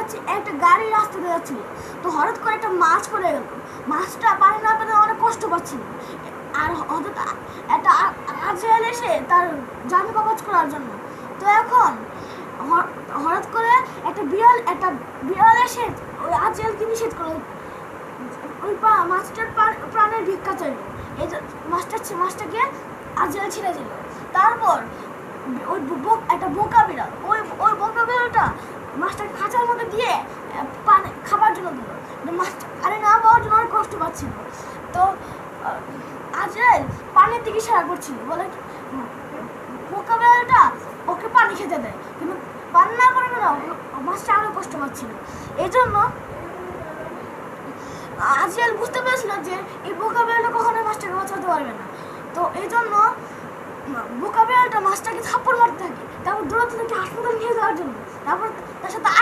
যাচ্ছি, একটা গাড়ি রাস্তা দিয়ে যাচ্ছিল, তো হঠাৎ করে একটা মাছ পড়ে গেল। মাছটা পানি না পেতে অনেক কষ্ট পাচ্ছিল, আর হঠাৎ একটা আজরাইল এসে তার জান কবজ করার জন্য। তো এখন হঠাৎ করে একটা বিড়াল এসে ওই আজরাইলকে নিষেধ করলো, ওই মাছটার প্রাণের ভিক্ষা চাইল। এই মাছটাকে আজরাইল ছেড়ে দিল। তারপর ওই একটা বোকা বিড়াল, ওই বোকা বিড়ালটা মাছটাকে খাঁচার মধ্যে দিয়ে পানি খাবার জন্য দিল। মাছটা পানি না পাওয়ার জন্য অনেক কষ্ট পাচ্ছিল। তো আজরাইল পানির দিকে ইশারা করছিল, বলে বোকা বিড়ালটা ওকে পানি খেতে দেয়, কিন্তু পানি না করার জন্য মাছটা আরো কষ্ট পাচ্ছিল। এই জন্য আজরাইল বুঝতে পেরেছিল যে এই বোকা বিড়ালটা কখনোই মাছটাকে বাঁচাতে পারবে না। তো এই জন্য বোকা বিড়ালটা মাছটাকে থাপ্পড় মারতে থাকে, তারপর দৌড়াতে থাকে হাসপাতালে নিয়ে যাওয়ার জন্য। তারপর তার সাথে